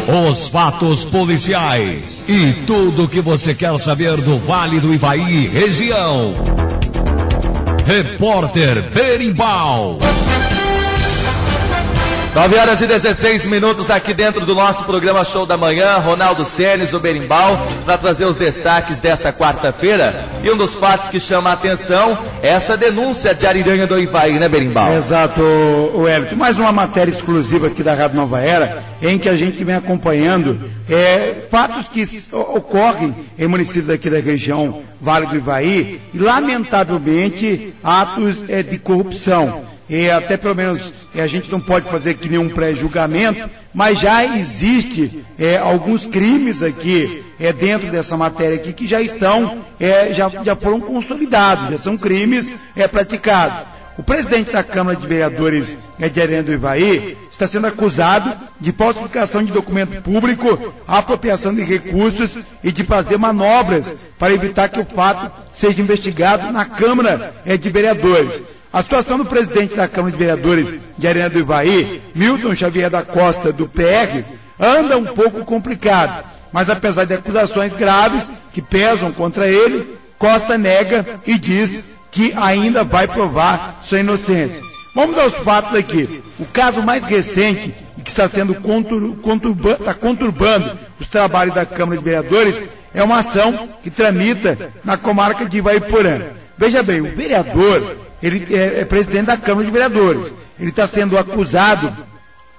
Os fatos policiais e tudo o que você quer saber do Vale do Ivaí, região. Repórter Berimbau. 9h16 aqui dentro do nosso programa Show da Manhã. Ronaldo Senes, o Berimbau, para trazer os destaques dessa quarta-feira. E um dos fatos que chama a atenção é essa denúncia de Ariranha do Ivaí, né, Berimbau? Exato, Wellington. Mais uma matéria exclusiva aqui da Rádio Nova Era, em que a gente vem acompanhando fatos que ocorrem em municípios aqui da região Vale do Ivaí, e lamentavelmente atos de corrupção. E até pelo menos a gente não pode fazer aqui nenhum pré-julgamento, mas já existe alguns crimes aqui dentro dessa matéria aqui que já estão, já foram consolidados, já são crimes praticados. O presidente da Câmara de Vereadores de Ariranha do Ivaí está sendo acusado de falsificação de documento público, apropriação de recursos e de fazer manobras para evitar que o fato seja investigado na Câmara de Vereadores. A situação do presidente da Câmara de Vereadores de Ariranha do Ivaí, Milton Xavier da Costa, do PR, anda um pouco complicado, mas apesar de acusações graves que pesam contra ele, Costa nega e diz que ainda vai provar sua inocência. Vamos aos fatos aqui. O caso mais recente e que está sendo conturbando os trabalhos da Câmara de Vereadores é uma ação que tramita na comarca de Ivaiporã. Veja bem, o vereador, ele é presidente da Câmara de Vereadores. Ele está sendo acusado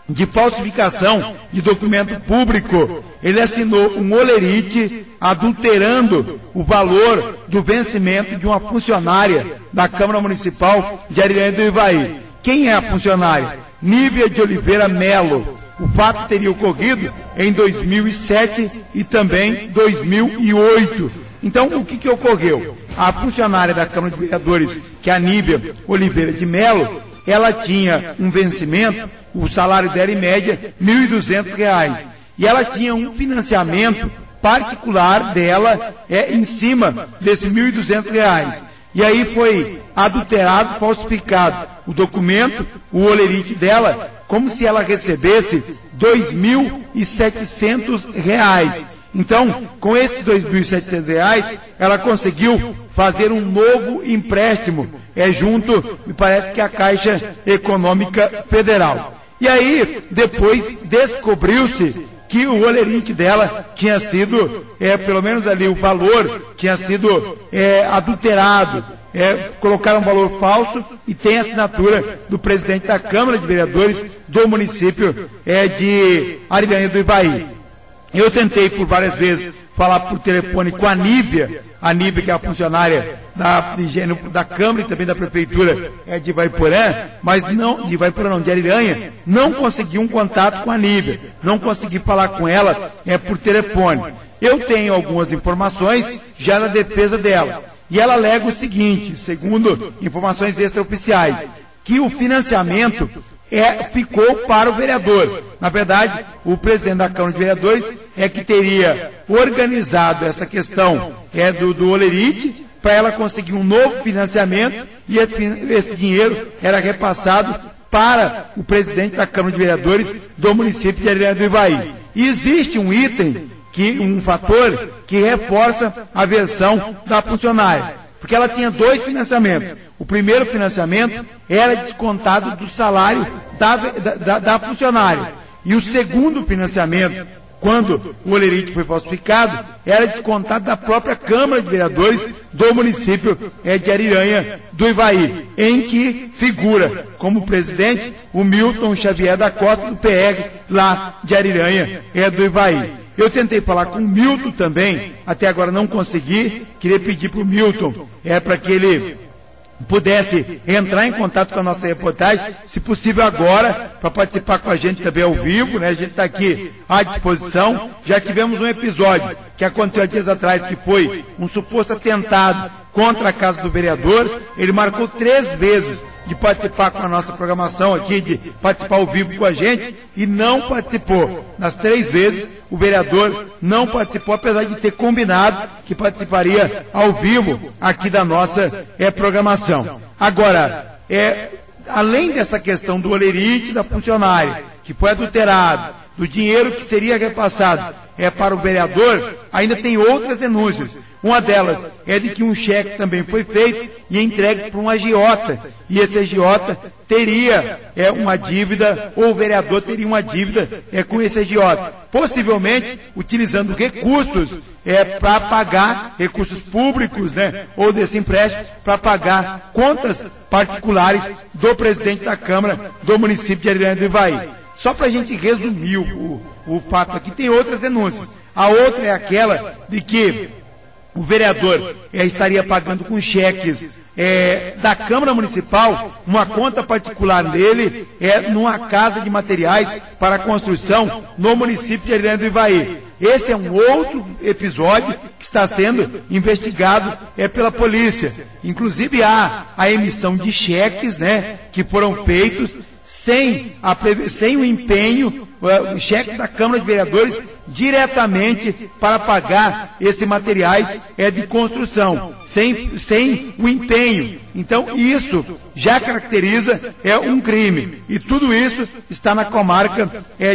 de falsificação de documento público. Ele assinou um olerite adulterando o valor do vencimento de uma funcionária da Câmara Municipal de Ariranha do Ivaí. Quem é a funcionária? Nívia de Oliveira Melo. O fato teria ocorrido em 2007 e também 2008. Então, o que ocorreu? A funcionária da Câmara de Vereadores, que é a Nívia Oliveira de Melo, ela tinha um vencimento, o salário dela em média, R$ 1.200. E ela tinha um financiamento particular dela em cima desse R$ 1.200. E aí foi adulterado, falsificado o documento, o olerite dela, como se ela recebesse R$ 2.700. Então, com esses R$ 2.700, ela conseguiu fazer um novo empréstimo junto, me parece que a Caixa Econômica Federal. E aí, depois, descobriu-se que o olerite dela tinha sido, pelo menos ali o valor, tinha sido adulterado. Colocaram um valor falso e tem a assinatura do presidente da Câmara de Vereadores do município de Ariranha do Ivaí. Eu tentei por várias vezes falar por telefone com a Nívia que é a funcionária da Câmara e também da Prefeitura de Ivaiporã, mas de Ariranha, não consegui um contato com a Nívia, não consegui falar com ela por telefone. Eu tenho algumas informações já na defesa dela, e ela alega o seguinte, segundo informações extraoficiais, que o financiamento ficou para o vereador. Na verdade, o presidente da Câmara de Vereadores que teria organizado essa questão do olerite para ela conseguir um novo financiamento, e esse dinheiro era repassado para o presidente da Câmara de Vereadores do município de Ariranha do Ivaí. E existe um item, um fator que reforça a versão da funcionária, porque ela tinha dois financiamentos. O primeiro financiamento era descontado do salário da funcionária. E o segundo financiamento, quando o olerite foi falsificado, era descontado da própria Câmara de Vereadores do município de Ariranha do Ivaí, em que figura como presidente o Milton Xavier da Costa, do PR, lá de Ariranha do Ivaí. Eu tentei falar com o Milton também, até agora não consegui. Queria pedir para o Milton para que ele pudesse entrar em contato com a nossa reportagem, se possível agora, para participar com a gente também ao vivo, né? A gente está aqui à disposição. Já tivemos um episódio que aconteceu há dias atrás, que foi um suposto atentado contra a casa do vereador. Ele marcou 3 vezes de participar com a nossa programação aqui, de participar ao vivo com a gente, e não participou. Nas 3 vezes, o vereador não participou, apesar de ter combinado que participaria ao vivo aqui da nossa programação. Agora, além dessa questão do olerite da funcionária, que foi adulterado, do dinheiro que seria repassado para o vereador, ainda tem outras denúncias. Uma delas é de que um cheque também foi feito e entregue para um agiota, e esse agiota teria uma dívida, ou o vereador teria uma dívida com esse agiota, possivelmente utilizando recursos para pagar, recursos públicos, ou desse empréstimo, para pagar contas particulares do presidente da Câmara do município de Arilândia do Ivaí. Só para a gente resumir o fato aqui, tem outras denúncias. A outra é aquela de que o vereador estaria pagando com cheques da Câmara Municipal uma conta particular dele numa casa de materiais para construção no município de Arilândia do Ivaí. Esse é um outro episódio que está sendo investigado pela polícia. Inclusive há a emissão de cheques, que foram feitos sem o empenho, o cheque da Câmara de Vereadores diretamente para pagar esses materiais de construção, sem o empenho. Então isso já caracteriza um crime, e tudo isso está na comarca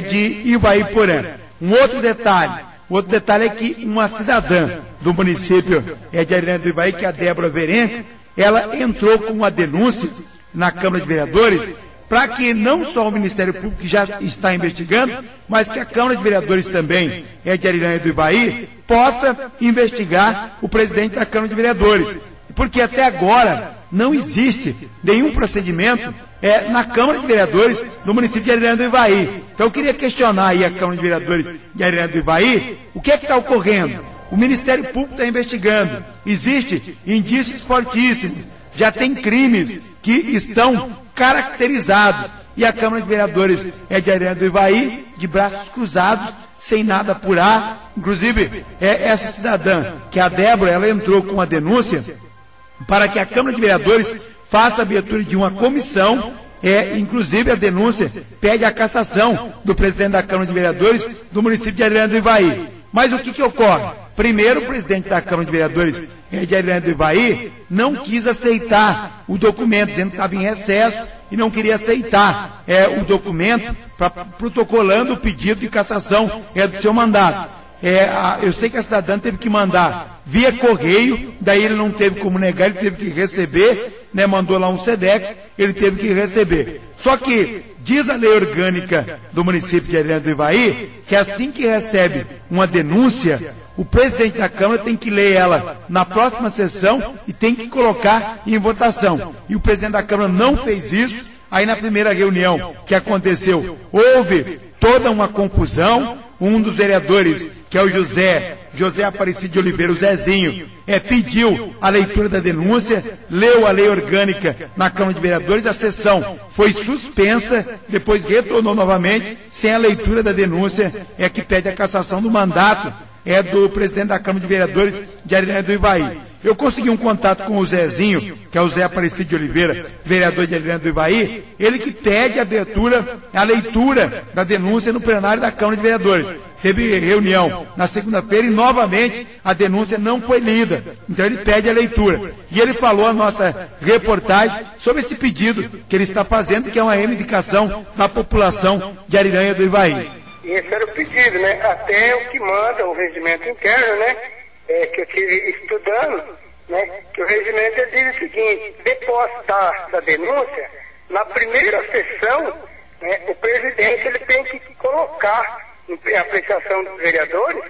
de Ivaiporã. Um outro detalhe é que uma cidadã do município de Arilândia do Ivaí, que é a Débora Verenco, ela entrou com uma denúncia na Câmara de Vereadores para que não só o Ministério Público, que já está investigando, mas que a Câmara de Vereadores também de Arilândia do Ivaí possa investigar o presidente da Câmara de Vereadores. Porque até agora não existe nenhum procedimento na Câmara de Vereadores do município de Arilândia do Ivaí. Então eu queria questionar aí a Câmara de Vereadores de Arilândia do Ivaí, o que é que está ocorrendo? O Ministério Público está investigando, existe indícios fortíssimos, já tem crimes que estão caracterizados, e a Câmara de Vereadores de Arilândia do Ivaí, de braços cruzados, sem nada apurar. Inclusive, essa cidadã, que é a Débora, ela entrou com uma denúncia para que a Câmara de Vereadores faça a abertura de uma comissão. Inclusive a denúncia pede a cassação do presidente da Câmara de Vereadores do município de Arilândia do Ivaí. Mas o que ocorre? Primeiro, o presidente da Câmara de Vereadores de Arilândia do Ivaí não quis aceitar o documento, dizendo que estava em recesso e não queria aceitar o documento, protocolando o pedido de cassação do seu mandato. Eu sei que a cidadã teve que mandar via correio, daí ele não teve como negar, ele teve que receber, mandou lá um SEDEX, ele teve que receber. Só que diz a lei orgânica do município de Arilândia do Ivaí que assim que recebe uma denúncia, o presidente da Câmara tem que ler ela na próxima sessão e tem que colocar em votação. E o presidente da Câmara não fez isso. Aí na primeira reunião que aconteceu, houve toda uma confusão. Um dos vereadores, que é o José Aparecido de Oliveira, o Zezinho, pediu a leitura da denúncia, leu a lei orgânica na Câmara de Vereadores, a sessão foi suspensa, depois retornou novamente, sem a leitura da denúncia, que pede a cassação do mandato do presidente da Câmara de Vereadores de Arilândia do Ivaí. Eu consegui um contato com o Zezinho, que é o Zé Aparecido de Oliveira, vereador de Arilândia do Ivaí, ele que pede a leitura da denúncia no plenário da Câmara de Vereadores. Teve reunião na segunda-feira e novamente a denúncia não foi lida. Então ele pede a leitura. E ele falou a nossa reportagem sobre esse pedido que ele está fazendo, que é uma reivindicação da população de Arilândia do Ivaí. Esse era o pedido, até o que manda o regimento interno, que eu estive estudando, que o regimento diz o seguinte: depois da denúncia, na primeira sessão, o presidente ele tem que colocar em apreciação dos vereadores,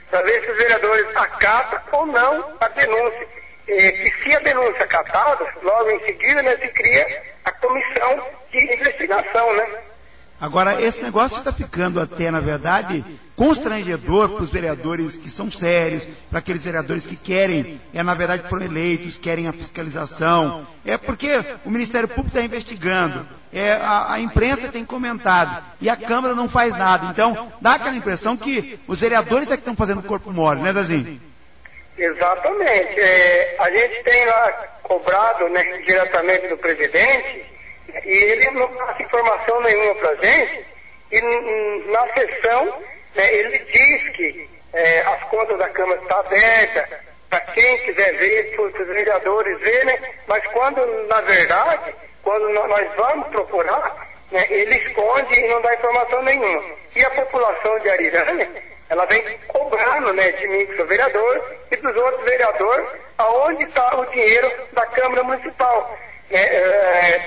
para ver se os vereadores acatam ou não a denúncia. E se a denúncia acatada, logo em seguida, se cria a comissão de investigação, Agora, esse negócio está ficando até, na verdade, constrangedor para os vereadores que são sérios, para aqueles vereadores que querem, na verdade, foram eleitos, querem a fiscalização. Porque o Ministério Público está investigando, a imprensa tem comentado, e a Câmara não faz nada. Então, dá aquela impressão que os vereadores é que estão fazendo corpo mole, né, Zezinho? Exatamente. A gente tem lá cobrado, diretamente do presidente, e ele não passa informação nenhuma para a gente, e na sessão ele diz que as contas da Câmara estão abertas para quem quiser ver, para os vereadores verem, mas quando, na verdade, quando nós vamos procurar, né, ele esconde e não dá informação nenhuma. E a população de Arirânia, ela vem cobrando, né, de mim, que sou vereador, e dos outros vereadores, aonde está o dinheiro da Câmara Municipal.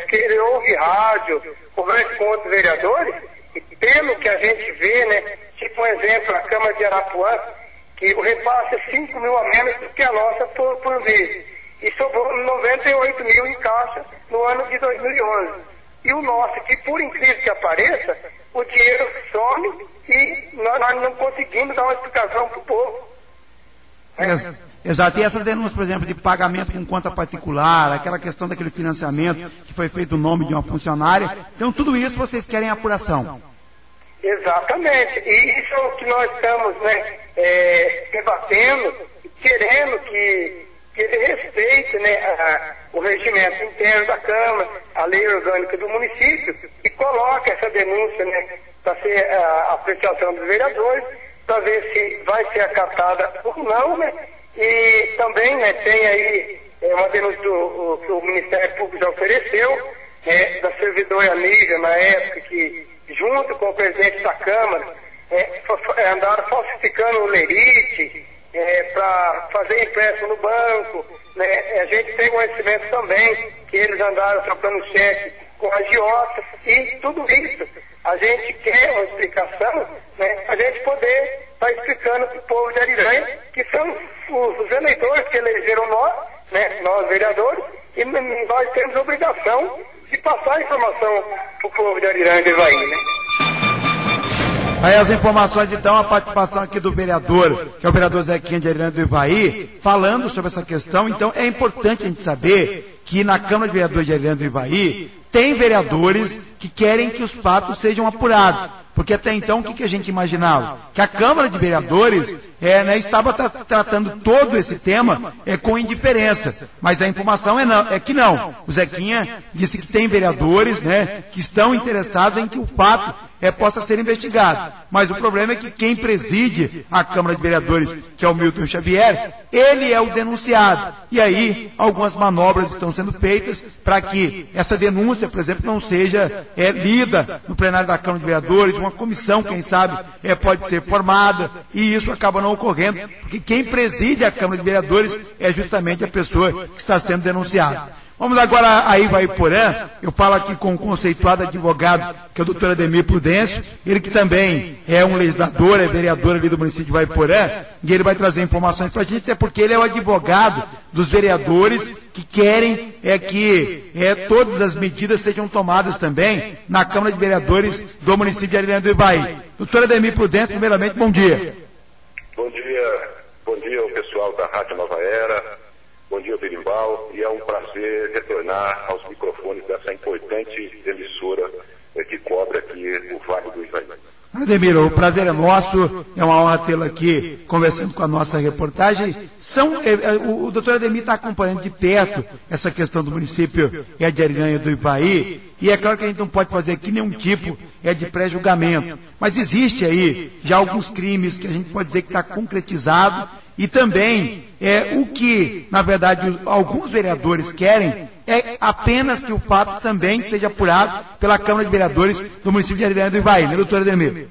Que ele ouve rádio, conversa com outros vereadores, e pelo que a gente vê, né, tipo um exemplo, a Câmara de Arapuã, que o repasse é 5 mil a menos do que a nossa por mês. E sobrou 98 mil em caixa no ano de 2011. E o nosso, que por incrível que apareça, o dinheiro some e nós não conseguimos dar uma explicação para o povo. Exato, e essas denúncias, por exemplo, de pagamento com conta particular, aquela questão daquele financiamento que foi feito no nome de uma funcionária, então tudo isso vocês querem apuração. Exatamente, e isso é o que nós estamos, né, debatendo, querendo que ele respeite, né, o regimento interno da Câmara, a lei orgânica do município, e coloque essa denúncia, né, para ser a apreciação dos vereadores, para ver se vai ser acatada ou não, né, e também, né, tem aí uma denúncia que o Ministério Público já ofereceu, da servidora Nígia, na época que, junto com o presidente da Câmara, andaram falsificando o lerite, para fazer empréstimo no banco, né? A gente tem conhecimento também que eles andaram trocando cheque com agiota, e tudo isso a gente quer uma explicação, né? A gente poder estar explicando para o povo de Arirânia, que são os eleitores que elegeram nós, né? Nós vereadores, e nós temos a obrigação de passar a informação para o povo de Arirânia e Ivaí, né? Aí as informações, então, a participação aqui do vereador, que é o vereador Zequinha de Arirânia do Ivaí, falando sobre essa questão. Então, é importante a gente saber que na Câmara de Vereadores de Arirânia do Ivaí, tem vereadores que querem que os fatos sejam apurados. Porque até então, o que a gente imaginava? Que a Câmara de Vereadores estava tratando todo esse tema com indiferença. Mas a informação é que não. O Zequinha disse que tem vereadores, né, que estão interessados em que o fato possa ser investigado. Mas o problema é que quem preside a Câmara de Vereadores, que é o Milton Xavier, ele é o denunciado. E aí, algumas manobras estão sendo feitas para que essa denúncia, por exemplo, não seja lida no plenário da Câmara de Vereadores, uma comissão, quem sabe, pode ser formada, e isso acaba não ocorrendo, porque quem preside a Câmara de Vereadores é justamente a pessoa que está sendo denunciada. Vamos agora a Ivaiporã. Eu falo aqui com um conceituado advogado, que é o doutor Ademir Prudêncio, ele que também é um legislador, é vereador ali do município de Ivaiporã, e ele vai trazer informações para a gente, até porque ele é o advogado dos vereadores que querem que todas as medidas sejam tomadas também na Câmara de Vereadores do município de Arirânia do Ivaí. Doutor Ademir Prudêncio, primeiramente, bom dia. Bom dia ao pessoal da Rádio Nova Era. Bom dia, Berimbau, e é um prazer retornar aos microfones dessa importante emissora que cobre aqui o Vale do Ivaí. Ademir, o prazer é nosso, é uma honra tê-lo aqui conversando com a nossa reportagem. O doutor Ademir está acompanhando de perto essa questão do município de Arirânia do Ivaí, e é claro que a gente não pode fazer aqui nenhum tipo de pré-julgamento, mas existe aí já alguns crimes que a gente pode dizer que está concretizado, e também o que, na verdade, alguns vereadores querem é apenas que o fato também seja apurado pela Câmara de Vereadores do município de Arirânia do Ivaí, né, doutor Ademir?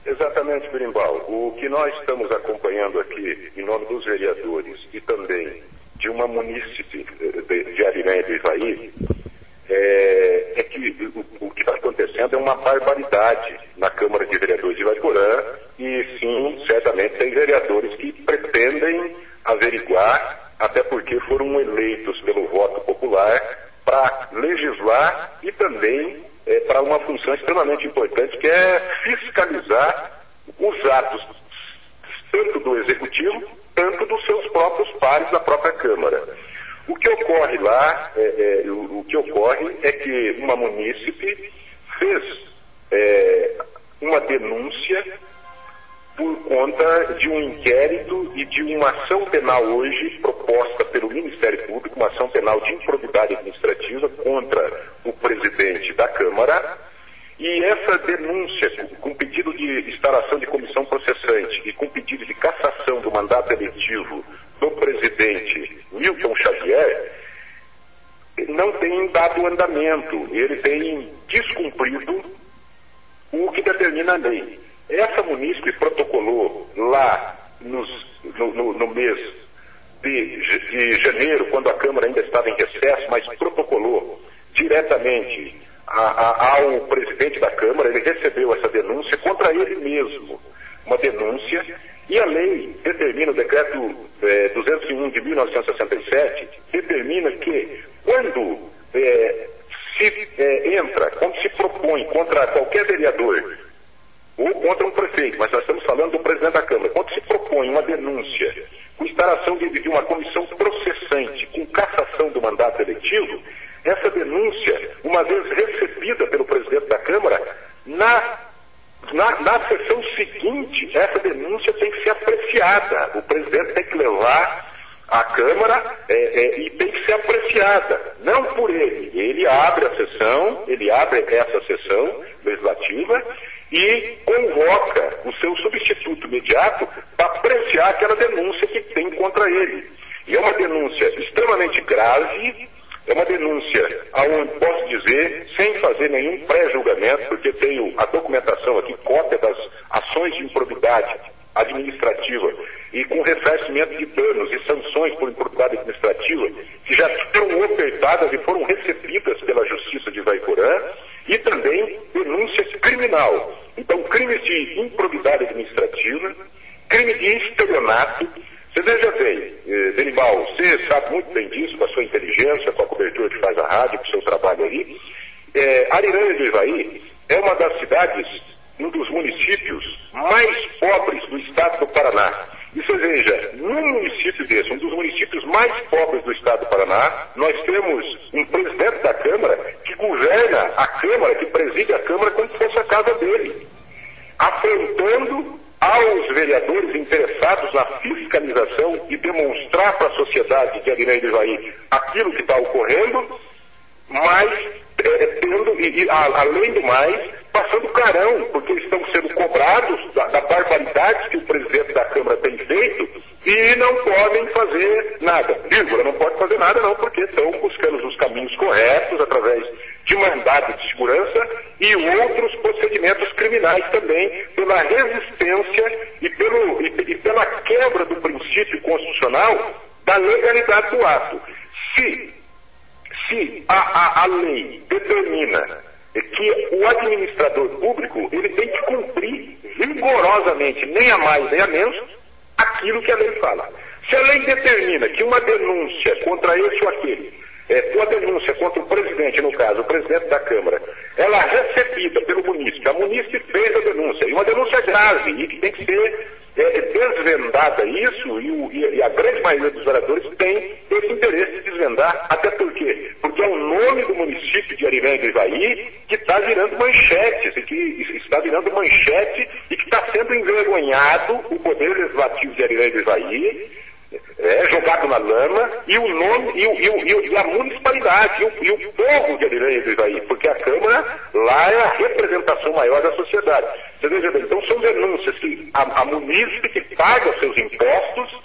Exatamente, Berimbau. O que nós estamos acompanhando aqui, em nome dos vereadores e também de uma munícipe de Arirânia do Ivaí, é que o que está acontecendo é uma barbaridade na Câmara de Vereadores de Ivaiporã, e sim, certamente tem vereadores que pretendem averiguar, até porque foram eleitos pelo voto popular para legislar e também para uma função extremamente importante, que é fiscalizar os atos tanto do Executivo, tanto dos seus próprios pares da própria Câmara. O que ocorre lá, é que uma munícipe fez uma denúncia por conta de um inquérito e de uma ação penal hoje proposta pelo Ministério Público, uma ação penal de improbidade administrativa contra o presidente da Câmara, e essa denúncia, com pedido de instalação de comissão processante e com pedido de cassação do mandato eletivo do presidente Milton Xavier, não tem dado andamento. Ele tem cumprido o que determina a lei. Essa munícipe protocolou lá no mês de janeiro, quando a Câmara ainda estava em recesso, mas protocolou diretamente ao presidente da Câmara. Ele recebeu essa denúncia contra ele mesmo, uma denúncia, e a lei determina, o decreto 201 de 1967, determina que quando quando se propõe contra qualquer vereador ou contra um prefeito, mas nós estamos falando do presidente da Câmara, quando se propõe uma denúncia com instalação de uma comissão processante, com cassação do mandato eletivo, essa denúncia, uma vez recebida pelo presidente da Câmara, na sessão seguinte, essa denúncia tem que ser apreciada. O presidente tem que levar à Câmara e tem que ser apreciada, não por ele. Ele abre essa sessão legislativa e convoca o seu substituto imediato para apreciar aquela denúncia que tem contra ele. E é uma denúncia extremamente grave, é uma denúncia aonde posso dizer, sem fazer nenhum pré-julgamento, porque tenho a documentação aqui, cópia das ações de improbidade administrativa e com ressarcimento de danos e sanções por improbidade administrativa, que já foram ofertadas e foram recebidas pela Justiça de Ivaiporã, e também denúncia criminal. Então, crimes de improbidade administrativa, crime de estelionato. Você veja bem, Berimbau, você sabe muito bem disso, com a sua inteligência, com a cobertura que faz a rádio, com o seu trabalho aí. Ariranha do Ivaí é uma das cidades, um dos municípios mais pobres do estado do Paraná. E você veja, num município desse, um dos municípios mais pobres do estado do Paraná, nós temos um presidente da Câmara que governa a Câmara, que preside a Câmara como se fosse a casa dele, afrontando aos vereadores interessados na fiscalização e demonstrar para a sociedade de Ariranha do Ivaí aquilo que está ocorrendo, mas além do mais, passando carão, porque estão sendo cobrados da barbaridade que o presidente da Câmara tem feito e não podem fazer nada. Não pode fazer nada não, porque estão buscando os caminhos corretos através de mandado de segurança e outros procedimentos criminais também, pela resistência e pela quebra do princípio constitucional da legalidade do ato. Se a lei determina que o administrador público ele tem que cumprir rigorosamente, nem a mais nem a menos, aquilo que a lei fala. Se a lei determina que uma denúncia contra esse ou aquele, uma denúncia contra o presidente, no caso, o presidente da Câmara, ela é recebida pelo munícipe, a munícipe fez a denúncia, e uma denúncia grave, e que tem que ser desvendada isso, e a grande maioria dos vereadores tem esse interesse de desvendar, até porque é o nome do município de Ariranha do Ivaí que está virando manchetes, e que está virando manchete e que está sendo envergonhado o Poder Legislativo de Ariranha do Ivaí, jogado na lama, e o nome, e a municipalidade, e o povo de Ariranha do Ivaí, porque a Câmara lá é a representação maior da sociedade. Você veja bem, então são denúncias que a munícipe que paga os seus impostos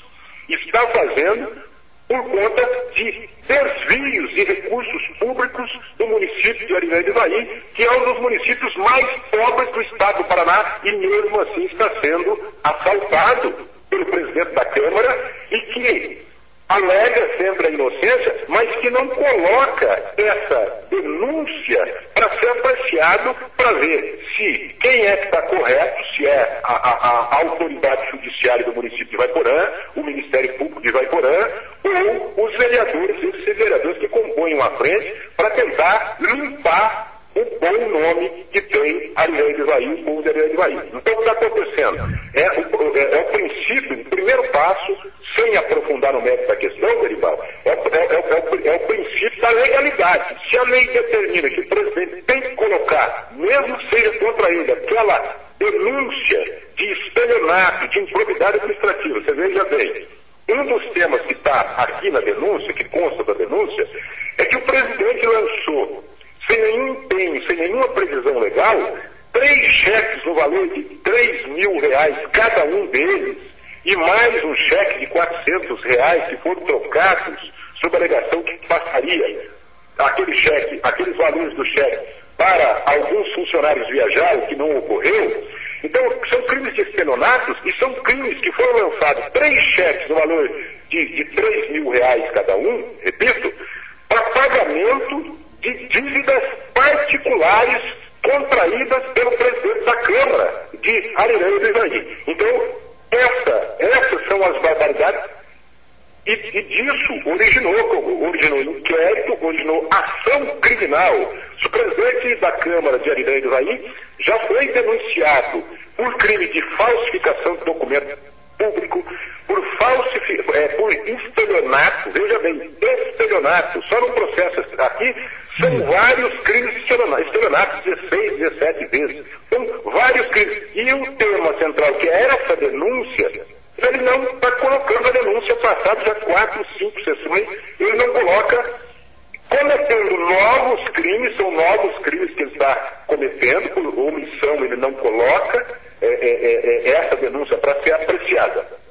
está fazendo por conta de desvios de recursos públicos do município de Ariranha do Ivaí, que é um dos municípios mais pobres do estado do Paraná, e mesmo assim está sendo assaltado pelo presidente da Câmara, e que alega sempre a inocência, mas que não coloca essa denúncia para ser apreciado, para ver se quem é que está correto, se é a autoridade judiciária do município de Ivaiporã, o Ministério Público de Ivaiporã, ou os vereadores, esses vereadores que compõem uma frente para tentar limpar o bom nome que tem Ariranha do Ivaí, o povo de Ariranha do Ivaí. Então, o que está acontecendo? É o princípio, o primeiro passo, sem aprofundar no mérito da questão, Berimbau, é o princípio da legalidade. Se a lei determina que o presidente tem que colocar, mesmo que seja contra ele, aquela denúncia de estelionato, de improbidade administrativa, você veja bem, um dos temas que está aqui na denúncia, que consta da denúncia, é que o presidente lançou, sem nenhum empenho, sem nenhuma previsão legal, 3 cheques no valor de R$3.000 cada um deles, e mais um cheque de R$400 que foram trocados sob a alegação que passaria aquele cheque, aqueles valores do cheque para alguns funcionários viajar, o que não ocorreu. Então, são crimes de estelionatos e são crimes que foram lançados 3 cheques no valor de 3 mil reais cada um, repito, para pagamento de dívidas particulares contraídas pelo presidente da Câmara de Ariranha do Ivaí. Então, essas são as barbaridades e disso originou inquérito, originou ação criminal. O presidente da Câmara de Ariranha do Ivaí já foi denunciado por crime de falsificação de documento público, por estelionato, veja bem, estelionato, só no processo aqui são vários crimes de estelionato, 16, 17 vezes, são vários crimes. E o tema central, que é essa denúncia, ele não está colocando a denúncia passada já 4, 5 sessões, ele não coloca, cometendo novos crimes, são novos crimes que ele está cometendo, por omissão ele não coloca essa denúncia para ser apreciada.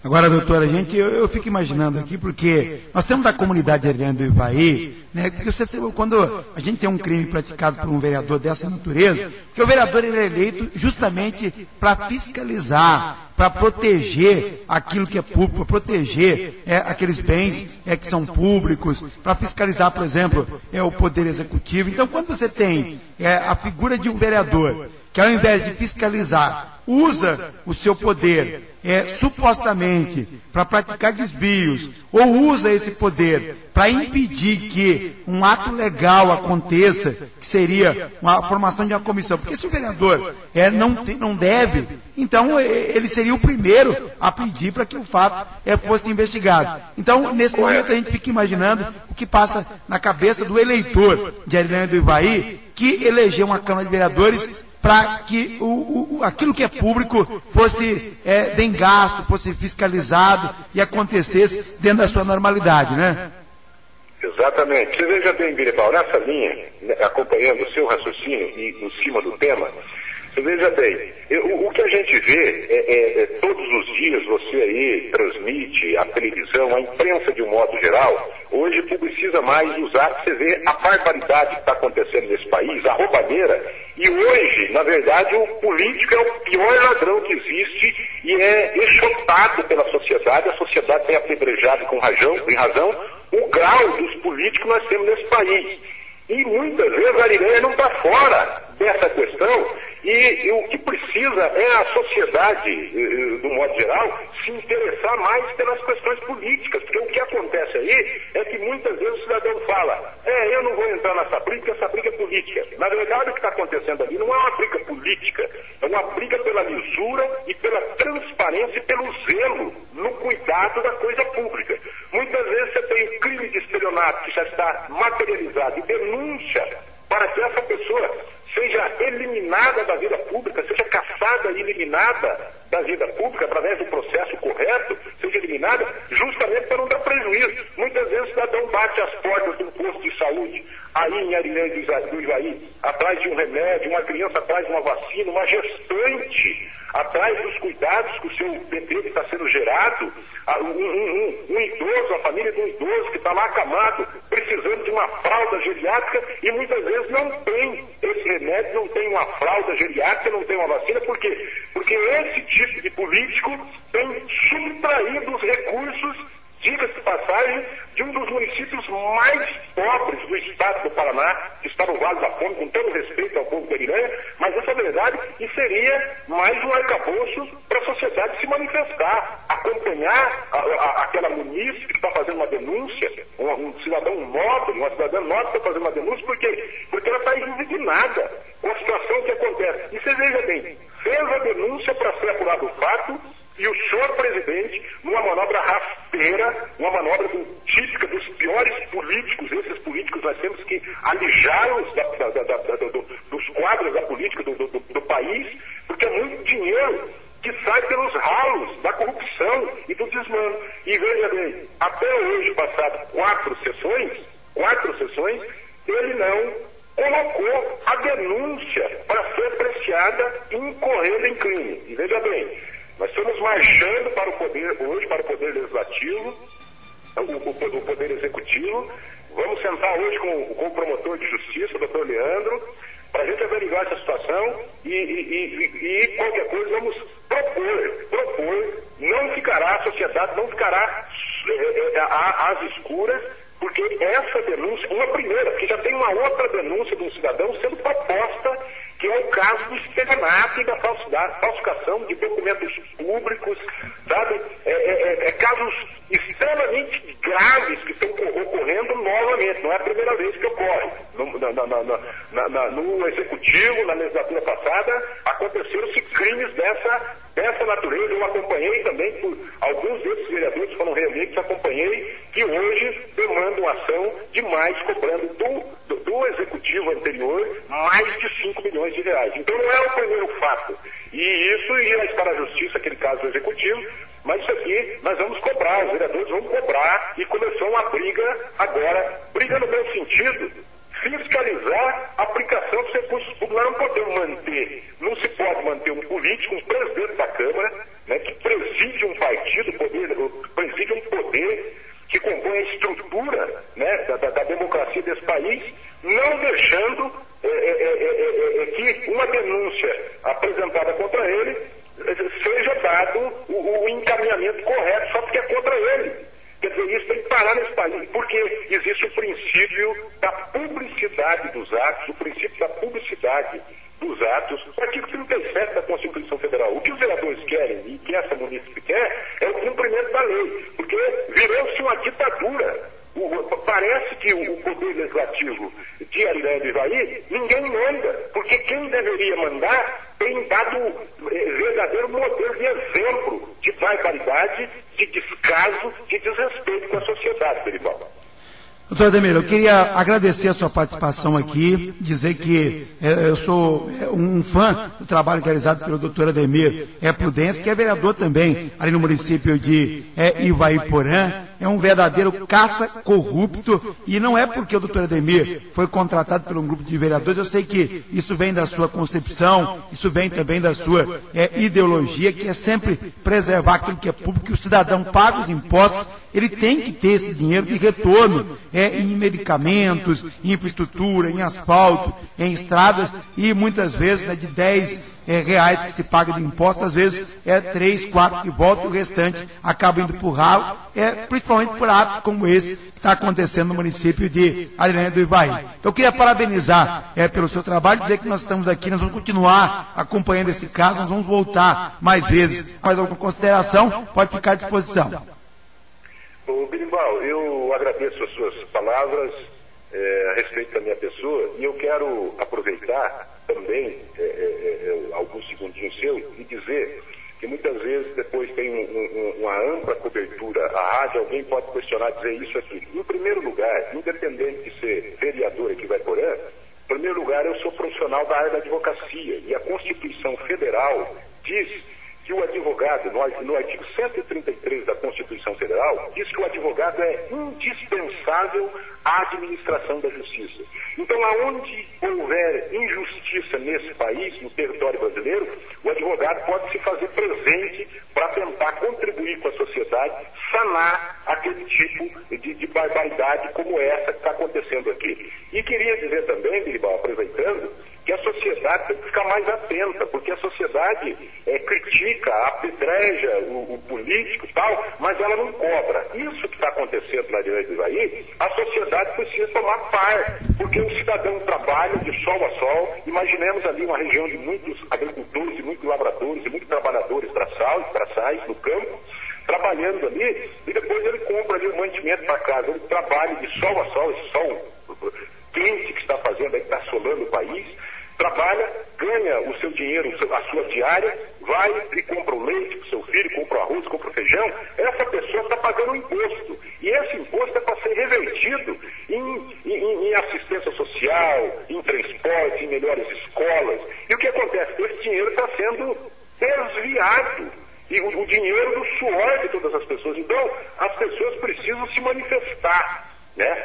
Agora, doutora, eu fico imaginando aqui, porque nós temos da comunidade ariranha do Ivaí, né, porque quando a gente tem um crime praticado por um vereador dessa natureza, que o vereador ele é eleito justamente para fiscalizar, para proteger aquilo que é público, para proteger aqueles bens que são públicos, para fiscalizar, por exemplo, o poder executivo. Então, quando você tem a figura de um vereador, que ao invés de fiscalizar, usa o seu poder supostamente para praticar desvios, ou usa esse poder para impedir que um ato legal aconteça, que seria a formação de uma comissão. Porque se o vereador não deve, então ele seria o primeiro a pedir para que o fato fosse investigado. Então, nesse momento, a gente fica imaginando o que passa na cabeça do eleitor de Ariranha do Ivaí, que elegeu uma Câmara de Vereadores para que aquilo que é público fosse bem gasto, fosse fiscalizado e acontecesse dentro da sua normalidade, né? Exatamente. Você veja bem, Biribal, nessa linha, acompanhando o seu raciocínio e em cima do tema, você veja bem, o que a gente vê todos os dias, você aí transmite, a televisão, a imprensa de um modo geral, hoje precisa mais usar, você vê a barbaridade que está acontecendo nesse país, a roubalheira, e hoje, na verdade, o político é o pior ladrão que existe e é enxotado pela sociedade, a sociedade tem apedrejado com razão o grau dos políticos que nós temos nesse país. E muitas vezes a Ariranha não está fora dessa questão e o que precisa é a sociedade, do modo geral, se interessar mais pelas questões políticas, porque o que acontece aí é que muitas vezes o cidadão fala, eu não vou entrar nessa briga, porque essa briga é política. Na verdade, o que está acontecendo ali não é uma briga política, é uma briga pela lisura e pela transparência e pelo zelo no cuidado da coisa pública. Muitas vezes você tem crime de estelionato que já está materializado e denúncia para que essa pessoa seja eliminada da vida pública, seja caçada e eliminada da vida pública através do processo correto, seja eliminada justamente para não dar prejuízo. Muitas vezes o cidadão bate as portas de um posto de saúde, aí em Ariranha do Ivaí, atrás de um remédio, uma criança atrás de uma vacina, uma gestante atrás dos cuidados que o seu bebê está sendo gerado, um idoso, a família de um idoso que está lá acamado, precisando de uma fralda geriátrica e muitas vezes não tem esse remédio, não tem uma fralda geriátrica, não tem uma vacina. Por quê? Porque esse tipo de político tem subtraído os recursos, diga-se de passagem, de um dos municípios mais pobres do estado do Paraná, que está no Vale da Fome, com todo respeito ao povo de Ariranha, mas essa é a verdade, e seria mais um arcabouço para a sociedade se manifestar, acompanhar aquela munícipe que está fazendo uma denúncia, um cidadão nobre, uma cidadã nobre que está fazendo uma denúncia, porque ela está indignada com a situação que acontece. E você veja bem, fez a denúncia para ser apurado o fato, e o senhor presidente, numa manobra rasteira, uma manobra típica dos piores políticos, esses políticos nós temos que alijá-los dos quadros da política do país, porque é muito dinheiro que sai pelos ralos da corrupção e do desmando. E veja bem, até hoje, passado 4 sessões, ele não colocou a denúncia para ser apreciada e incorrendo em crime. E veja bem, nós estamos marchando para o poder hoje, para o poder legislativo, o Poder Executivo. Vamos sentar hoje com o promotor de justiça, o doutor Leandro, para a gente averiguar essa situação e qualquer coisa vamos propor. Não ficará, a sociedade não ficará às escuras, porque essa denúncia, uma primeira, porque já tem uma outra denúncia de um cidadão sendo proposta, que é o caso do estelionato e da falsificação de documentos públicos, sabe? Casos extremamente graves que estão ocorrendo novamente, não é a primeira vez que ocorre. No Executivo, na legislatura passada, aconteceram-se crimes dessa natureza. Eu acompanhei também, por alguns desses vereadores foram reunidos, acompanhei, que hoje demandam ação demais, cobrando do Executivo anterior mais de 5 milhões de reais. Então não é o primeiro fato. E isso ia estar na justiça, aquele caso do Executivo, mas isso aqui nós vamos cobrar, os vereadores vão cobrar, e começou uma briga agora, briga no bom sentido, fiscalizar a aplicação dos recursos públicos. Nós não podemos manter, não se pode manter um político, um presidente da Câmara, né, que preside um partido, preside um poder que compõe a estrutura, né, da democracia desse país, não deixando que uma denúncia apresentada contra ele seja dado o encaminhamento correto só porque é contra ele. Quer dizer, isso tem que parar nesse país, porque existe o princípio da publicidade dos atos, o artigo 37 da Constituição Federal. O que os vereadores querem e que essa munícipe quer é o cumprimento da lei, porque virou-se uma ditadura. Parece que o Poder Legislativo de Arirã do Ivaí, ninguém manda, porque quem deveria mandar tem dado verdadeiro modelo de exemplo de barbaridade, de descaso, de desrespeito com a sociedade, Berimbau. Doutor Ademir, eu queria agradecer a sua participação aqui, dizer que eu sou um fã do trabalho realizado pelo doutor Ademir Prudêncio, que é vereador também ali no município de Ivaiporã. É um verdadeiro caça-corrupto, e não é porque o doutor Ademir foi contratado por um grupo de vereadores. Eu sei que isso vem da sua concepção, isso vem também da sua ideologia, que é sempre preservar aquilo que é público, que o cidadão paga os impostos, ele tem que ter esse dinheiro de retorno em medicamentos, em infraestrutura, em asfalto, em estradas, e muitas vezes de 10 reais que se paga de imposto, às vezes 3, 4 que volta, o restante acaba indo para o ralo, principalmente por atos como esse que está acontecendo no município de Arirã do Ivaí. Então eu queria parabenizar pelo seu trabalho, dizer que nós estamos aqui, nós vamos continuar acompanhando esse caso, nós vamos voltar mais vezes. Mais alguma consideração? Pode ficar à disposição. Ô, Berimbau, eu agradeço as suas palavras a respeito da minha pessoa, e eu quero aproveitar também alguns segundinhos seus e dizer que muitas vezes depois tem uma ampla cobertura à rádio, alguém pode questionar, dizer isso aqui. Em primeiro lugar, independente de ser vereador aqui em Ivaiporã, em primeiro lugar eu sou profissional da área da advocacia, e a Constituição Federal diz que o advogado, no artigo 133 da Constituição Federal, diz que o advogado é indispensável à administração da justiça. Então, aonde houver injustiça nesse país, no território brasileiro, o advogado pode se fazer presente para tentar contribuir com a sociedade, sanar aquele tipo de barbaridade como essa que está acontecendo aqui. E queria dizer também, Berimbau, aproveitando, que a sociedade tem que ficar mais atenta, porque a sociedade critica, apedreja o político e tal, mas ela não cobra. Isso que está acontecendo na Arirã do Ivaí, a sociedade precisa tomar par, porque o cidadão trabalha de sol a sol. Imaginemos ali uma região de muitos agricultores, e muitos lavradores, e muitos trabalhadores braçais no campo, trabalhando ali, e depois ele compra ali o mantimento para casa. Ele trabalha de sol a sol, esse sol quente que está fazendo aí, que está assolando o país, trabalha, ganha o seu dinheiro, a sua diária, vai e compra o leite para o seu filho, compra o arroz, compra o feijão. Essa pessoa está pagando um imposto. E esse imposto é para ser revertido em assistência social, em transporte, em melhores escolas. E o que acontece? Esse dinheiro está sendo desviado. E o dinheiro do suor de todas as pessoas. Então, as pessoas precisam se manifestar.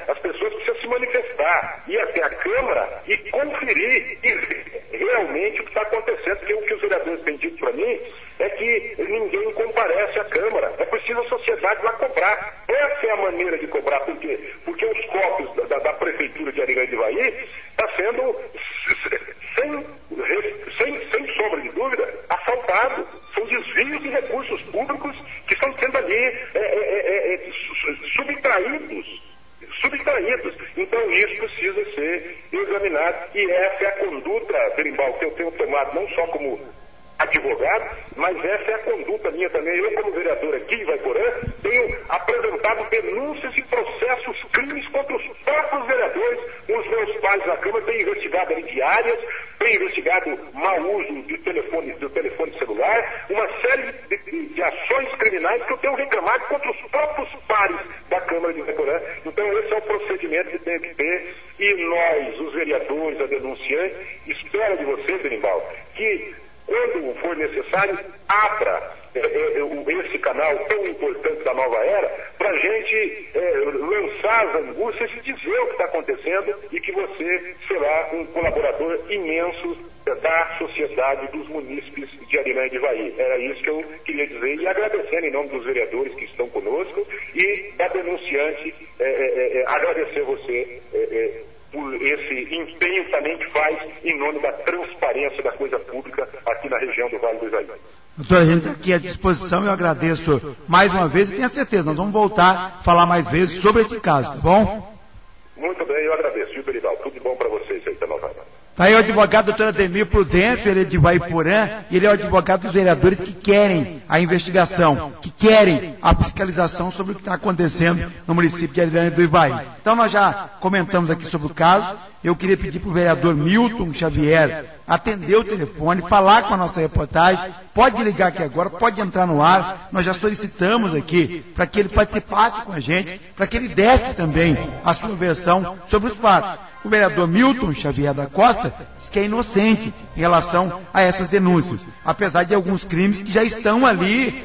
As pessoas precisam se manifestar, ir até a Câmara e conferir e ver realmente o que está acontecendo, porque o que os vereadores têm dito para mim é que ninguém comparece à Câmara. É preciso a sociedade lá cobrar. Essa é a maneira maneira de cobrar. Por quê? Porque os cofres da Prefeitura de Arirã do Ivaí está sendo, sem sombra de dúvida, assaltado. São desvios de recursos públicos que estão sendo ali subtraídos. Então isso precisa ser examinado, e essa é a conduta, Berimbau, que eu tenho tomado não só como advogado, mas essa é a conduta minha também. Eu, como vereador aqui em Ivaiporã, tenho apresentado denúncias e processos, crimes contra os próprios vereadores. Os meus pais na Câmara têm investigado ali diárias, têm investigado mau uso do telefone celular, uma série de ações criminais que eu tenho reclamado contra os próprios pares da Câmara de Ivaiporã. Então esse é o procedimento que tem que ter, e nós, os vereadores, a denunciante, espero de você, Berimbau, que quando for necessário, abra esse canal tão importante da nova era para a gente lançar as angústias e dizer o que está acontecendo, e que você será um colaborador imenso da sociedade dos munícipes de Arirã do Ivaí. Era isso que eu queria dizer, e agradecendo em nome dos vereadores que estão conosco e da denunciante, agradecer você por esse empenho também que faz em nome da transparência da coisa pública aqui na região do Vale do Ivaí. Doutor, a gente está aqui à disposição, eu agradeço mais uma vez e tenho certeza, nós vamos voltar a falar mais vezes sobre esse caso, tá bom? Muito bem, eu agradeço, viu, Berimbau? Tudo de bom para vocês aí da Nova Era. Está aí o advogado doutor Ademir Prudêncio, ele é de Ivaiporã, e ele é o advogado dos vereadores que querem a investigação, que querem a fiscalização sobre o que está acontecendo no município de Arirã do Ivaí. Então nós já comentamos aqui sobre o caso. Eu queria pedir para o vereador Milton Xavier atender o telefone, falar com a nossa reportagem, pode ligar aqui agora, pode entrar no ar. Nós já solicitamos aqui para que ele participasse com a gente, para que ele desse também a sua versão sobre os fatos. O vereador Milton Xavier da Costa diz que é inocente em relação a essas denúncias, apesar de alguns crimes que já estão ali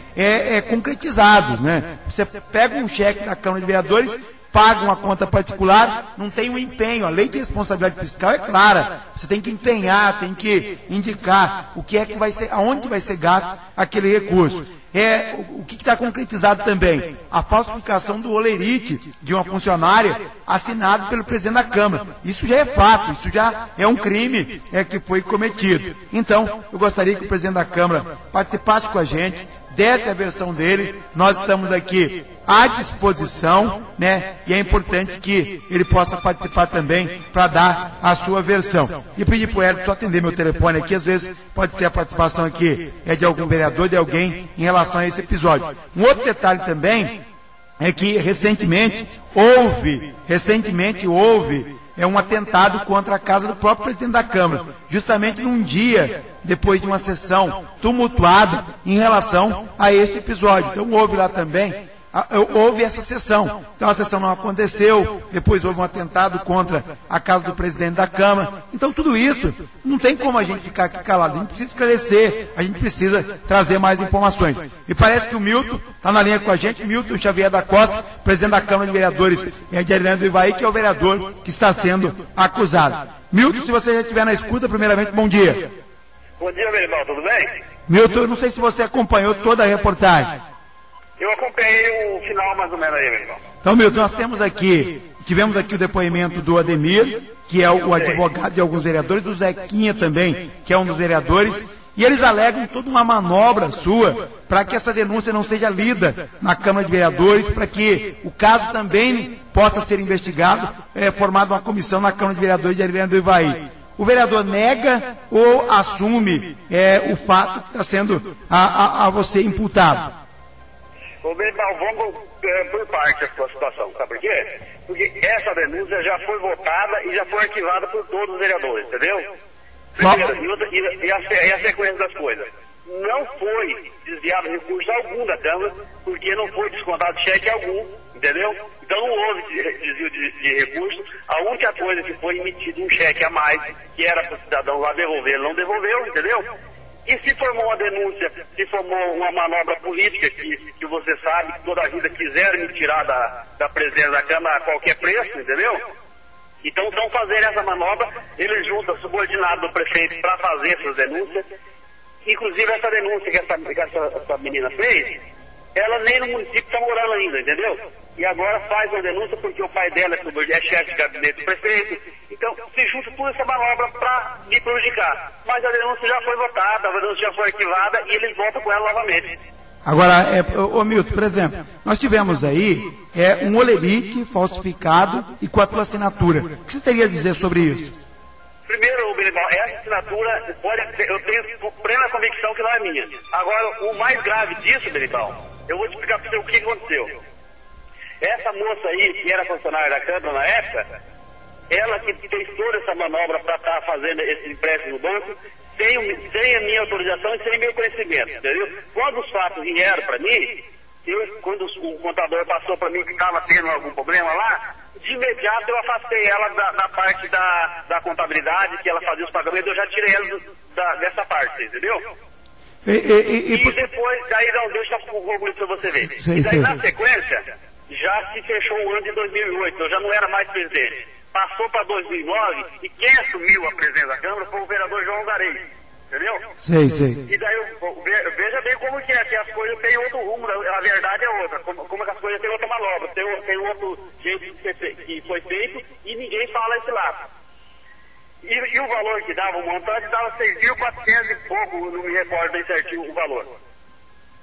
concretizados, né? Você pega um cheque da Câmara de Vereadores, paga uma conta particular, não tem um empenho. A lei de responsabilidade fiscal é clara. Você tem que empenhar, tem que indicar o que é que vai ser, aonde vai ser gasto aquele recurso. O que está concretizado também? A falsificação do holerite de uma funcionária assinado pelo presidente da Câmara. Isso já é fato, isso já é um crime que foi cometido. Então, eu gostaria que o presidente da Câmara participasse com a gente, desse a versão dele. Nós estamos aqui à disposição, né? E é importante que ele possa participar também para dar a sua versão. E pedir para o Hélio só atender meu telefone aqui, às vezes pode ser a participação aqui de algum vereador, de alguém em relação a esse episódio. Um outro detalhe também é que recentemente houve um atentado contra a casa do próprio presidente da Câmara, justamente num dia depois de uma sessão tumultuada em relação a este episódio. Então houve lá também, houve essa sessão. Então a sessão não aconteceu, depois houve um atentado contra a casa do presidente da Câmara. Então tudo isso, não tem como a gente ficar aqui calado, a gente precisa esclarecer, a gente precisa trazer mais informações. E parece que o Milton está na linha com a gente, Milton Xavier da Costa, presidente da Câmara de Vereadores de Arirã do Ivaí, que é o vereador que está sendo acusado. Milton, se você já estiver na escuta, primeiramente, bom dia. Bom dia, meu irmão, tudo bem? Milton, eu não sei se você acompanhou toda a reportagem. Eu acompanhei o final mais ou menos aí, meu irmão. Então, Milton, nós tivemos aqui o depoimento do Ademir, que é o advogado de alguns vereadores, do Zequinha também, que é um dos vereadores, e eles alegam toda uma manobra sua para que essa denúncia não seja lida na Câmara de Vereadores, para que o caso também possa ser investigado, formada uma comissão na Câmara de Vereadores de Arirã do Ivaí. O vereador nega ou assume o fato que está sendo a você imputado? Ô, Berimbau, vamos por parte da sua situação, sabe por quê? Porque essa denúncia já foi votada e já foi arquivada por todos os vereadores, entendeu? Primeiro, e a sequência das coisas. Não foi desviado recurso algum da Câmara, porque não foi descontado cheque algum, entendeu? Então não houve desvio de recurso. A única coisa que foi emitido um cheque a mais, que era para o cidadão lá devolver, ele não devolveu, entendeu? E se formou uma denúncia, se formou uma manobra política, que você sabe que toda a vida quiseram me tirar da presidência da Câmara a qualquer preço, entendeu? Então estão fazendo essa manobra, eles juntam subordinado do prefeito para fazer essas denúncias. Inclusive essa denúncia que essa menina fez, ela nem no município está morando ainda, entendeu? e agora faz uma denúncia porque o pai dela é chefe de gabinete do prefeito. Então, se junta toda essa manobra para me prejudicar. Mas a denúncia já foi votada, a denúncia já foi arquivada e eles voltam com ela novamente. Agora, ô Milton, por exemplo, nós tivemos aí um olerite falsificado e com a tua assinatura. O que você teria a dizer sobre isso? Primeiro, Berimbau, essa assinatura, eu tenho plena convicção que não é minha. Agora, o mais grave disso, Berimbau, eu vou te explicar para você o que aconteceu. Essa moça aí, que era funcionária da Câmara na época, ela que fez toda essa manobra para estar fazendo esse empréstimo no banco, sem a minha autorização e sem meu conhecimento, entendeu? Quando os fatos vieram para mim, quando o contador passou para mim que estava tendo algum problema lá, de imediato eu afastei ela da parte da contabilidade, que ela fazia os pagamentos, eu já tirei ela dessa parte, entendeu? E depois, daí não, deixa eu concluir para você ver. E daí na sequência, já se fechou o ano de 2008, eu já não era mais presidente. Passou para 2009 e quem assumiu a presidência da Câmara foi o vereador João Garei, entendeu? Sei. E daí, veja bem como que as coisas têm outro rumo, a verdade é outra, como que as coisas têm outra manobra, tem outro jeito que foi feito e ninguém fala esse lado. E o valor que dava, o montante dava 6.400 e pouco, não me recordo bem certinho o valor.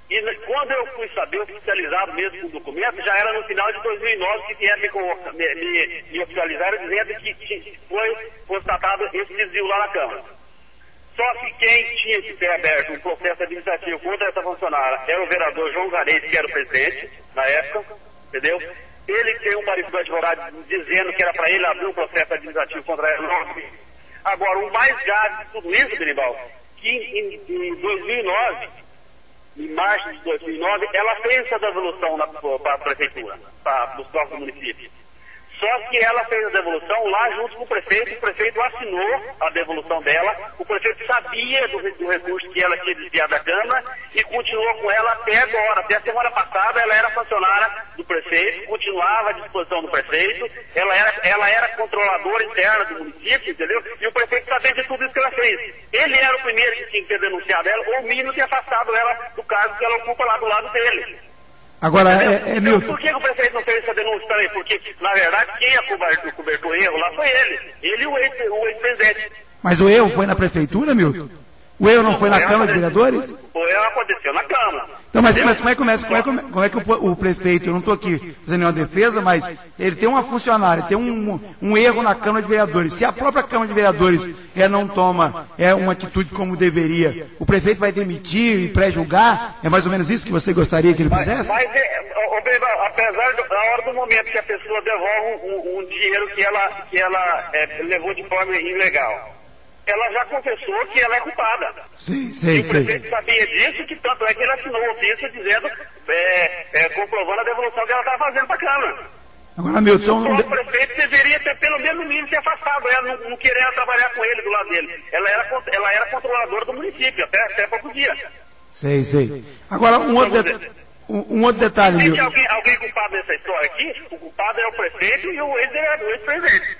E quando eu fui saber, oficializado mesmo com o documento, já era no final de 2009 que vieram me oficializaram dizendo que foi constatado esse desvio lá na Câmara. Só que quem tinha que ter aberto um processo administrativo contra essa funcionária era o vereador João Garei, que era o presidente na época, entendeu? Ele tem um parecer do advogado dizendo que era para ele abrir um processo administrativo contra ela. Agora, o mais grave de tudo isso, Berimbau, que em 2009, em março de 2009, ela fez essa devolução para a prefeitura, para os próprios municípios. Só que ela fez a devolução lá junto com o prefeito assinou a devolução dela, o prefeito sabia do recurso que ela tinha desviado da Câmara e continuou com ela até agora. Até a semana passada ela era funcionária do prefeito, continuava à disposição do prefeito, ela era controladora interna do município, entendeu? E o prefeito sabia de tudo isso que ela fez. Ele era o primeiro que tinha que ter denunciado ela, ou o mínimo ter afastado ela do cargo que ela ocupa lá do lado dele. Agora, Milton, por que o prefeito não fez essa denúncia também? Porque, na verdade, quem cobertou o erro lá foi ele. Ele e o ex-presidente. Mas o erro foi na prefeitura, Milton? O erro não foi na Câmara de Vereadores? O erro aconteceu na Câmara. Então, mas como é que o prefeito, eu não estou aqui fazendo nenhuma defesa, mas ele tem uma funcionária, tem um erro na Câmara de Vereadores. Se a própria Câmara de Vereadores não toma uma atitude como deveria, o prefeito vai demitir e pré-julgar? É mais ou menos isso que você gostaria que ele fizesse? Mas apesar da hora do momento que a pessoa devolve um dinheiro que ela levou de forma ilegal, ela já confessou que ela é culpada. Sim. O prefeito sabia disso, que tanto é que ele assinou o ofício dizendo, comprovando a devolução que ela estava fazendo para a Câmara. Agora, Milton... O prefeito deveria ter, pelo menos no mínimo, ter afastado ela, não querer trabalhar com ele do lado dele. Ela era controladora do município, até pouco dia. Sei. Agora, um outro detalhe, Milton. Tem alguém culpado nessa história aqui? O culpado é o prefeito e o ex-presidente.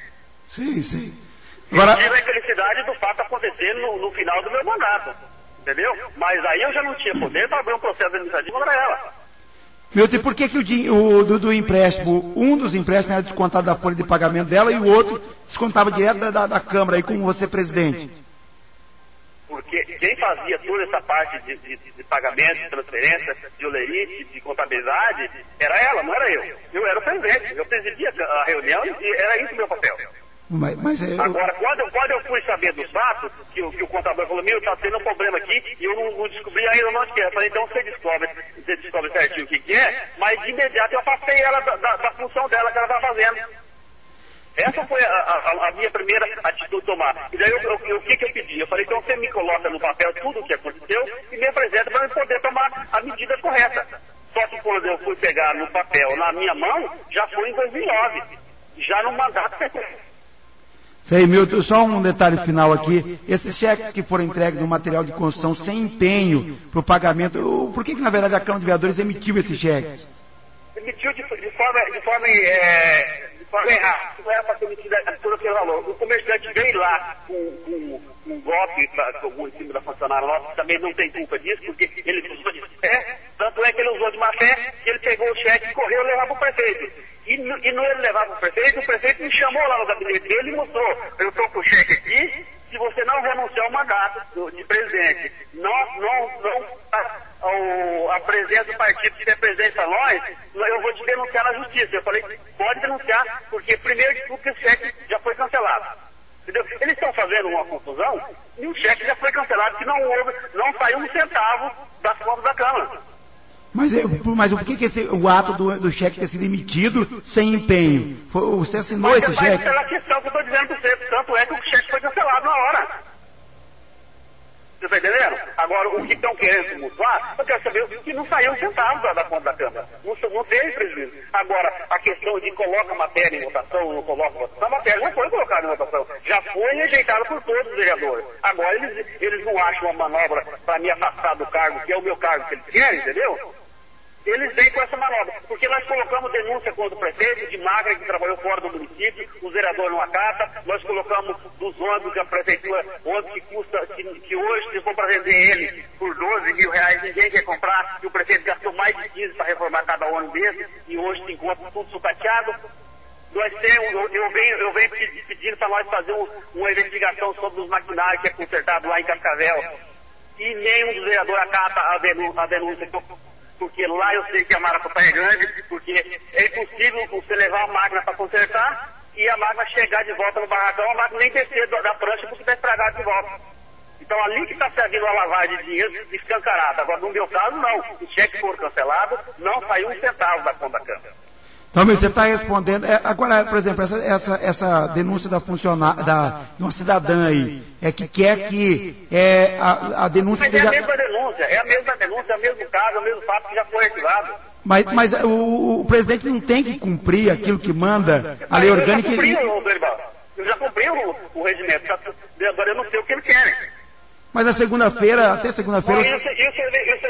Sim. Agora... Eu tive a felicidade do fato acontecer no final do meu mandato, entendeu? Mas aí eu já não tinha poder para abrir um processo administrativo contra ela. Milton, e por que do empréstimo, um dos empréstimos era descontado da folha de pagamento dela e o outro descontava direto da Câmara, aí como você presidente? Porque quem fazia toda essa parte de pagamento, de transferência, de olerite, de contabilidade, era ela, não era eu. Eu era o presidente, eu presidia a reunião e era isso o meu papel. Agora, quando eu fui saber dos fatos, que o contador falou, está tendo um problema aqui, e eu não descobri ainda onde que é. Eu falei, então você descobre certinho o que é, mas de imediato eu afastei ela da função dela que ela estava fazendo. Essa foi a minha primeira atitude tomar. E daí o que eu pedi? Eu falei, então você me coloca no papel tudo o que aconteceu e me apresenta para eu poder tomar a medida correta. Só que quando eu fui pegar no papel na minha mão, já foi em 2009, já no mandato sequência. Sei, Milton, só um detalhe final aqui. Esses cheques que foram entregues no material de construção sem empenho para o pagamento, por que na verdade a Câmara de Vereadores emitiu esses cheques? Emitiu de forma errada. Não era para ter emitido todo aquele valor. O comerciante veio lá com um golpe em cima da funcionária nossa, que também não tem culpa disso, porque ele usou de fé. Tanto é que ele usou de má fé, que ele pegou o cheque e correu levar para o prefeito. o prefeito me chamou lá no gabinete dele e mostrou, eu estou com o cheque aqui, se você não renunciar ao mandato de presidente, a presença do partido que tem presença a nós, eu vou te denunciar na justiça. Eu falei, pode denunciar, porque primeiro de tudo que esse cheque já foi cancelado. Entendeu? Eles estão fazendo uma confusão e o cheque já foi cancelado, que não saiu um centavo das contas da Câmara. Mas por que o ato do cheque ter sido emitido sem empenho? Você assinou esse cheque? Mas pela questão que eu estou dizendo para você, tanto é que o cheque foi cancelado na hora. Você está entendendo? Agora, o que estão querendo tumultuar, eu quero saber que não saiu um centavo da conta da Câmara. Não teve prejuízo. Agora, a questão de coloca a matéria em votação ou não coloca votação, a matéria não foi colocada em votação. Já foi rejeitada por todos os vereadores. Agora, eles não acham uma manobra para me afastar do cargo, que é o meu cargo que eles querem, entendeu? Eles vêm com essa manobra, porque nós colocamos denúncia contra o prefeito de Magra, que trabalhou fora do município, o vereador não acata, nós colocamos dos ônibus que a prefeitura, ônibus que custa, que hoje, se for para vender ele por R$12 mil, ninguém quer comprar, e o prefeito gastou mais de 15 para reformar cada ônibus desse, e hoje se encontra tudo sucateado. Nós temos, eu venho pedindo para nós fazer uma investigação sobre os maquinários que é consertado lá em Cascavel, e nenhum dos vereadores acata a denúncia. Porque lá eu sei que a maracutaia é grande, porque é impossível você levar a máquina para consertar e a máquina chegar de volta no barracão, a máquina nem descer da prancha porque está estragada de volta. Então ali que está servindo a lavagem de dinheiro escancarada. Agora no meu caso não, o cheque for cancelado, não saiu um centavo da conta da Câmara. Então, você está respondendo. Agora, por exemplo, essa denúncia da funcionária, de uma cidadã aí, que quer que a denúncia mas seja. É a mesma denúncia, é o mesmo caso, é o mesmo fato que já foi arquivado. Mas o presidente não tem que cumprir aquilo que manda a lei orgânica. Eu já cumpri o regimento, agora eu não sei o que ele quer. Mas até segunda-feira... Isso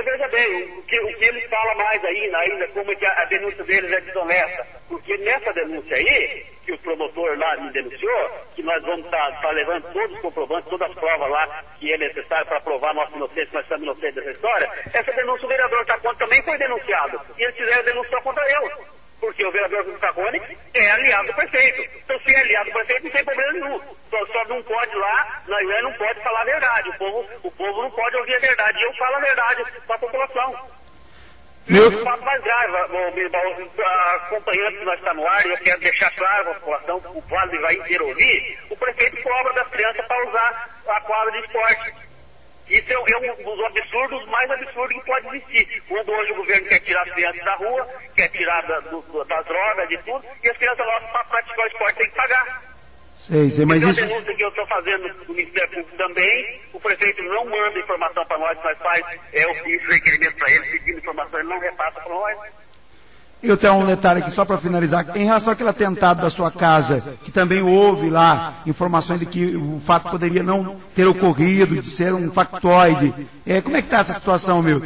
veja bem, o que eles falam mais ainda, como é que a denúncia deles é desonesta. Porque nessa denúncia aí, que o promotor lá me denunciou, que nós vamos estar levando todos os comprovantes, todas as provas lá que é necessário para provar nossa inocência, nós estamos inocentes dessa história, essa denúncia o vereador Tacone também foi denunciado. E eles fizeram denúncia contra eu. Porque o vereador Tacone é aliado do prefeito. Então, se é aliado do prefeito, não tem problema nenhum. Só não pode lá, não pode falar a verdade. O povo não pode ouvir a verdade. E eu falo a verdade para a população. E o fato mais grave, acompanhando que nós estamos no ar, e eu quero deixar claro para a população, o Vale do Ivaí inteiro ouvir, o prefeito cobra das crianças para usar a quadra de esporte. Isso é um dos absurdos mais absurdos que pode existir. Quando hoje o governo quer tirar as crianças da rua, quer tirar das drogas, de tudo, e as crianças lá para praticar o esporte tem que pagar. Sei, mas então, isso... a denúncia que eu estou fazendo no Ministério Público também, o prefeito não manda informação para nós faz ofício, requerimento para ele, pedindo informação, ele não repassa para nós. Eu tenho um detalhe aqui só para finalizar. Em relação àquele atentado da sua casa, que também houve lá informações de que o fato poderia não ter ocorrido, de ser um factoide. Como é que está essa situação, meu?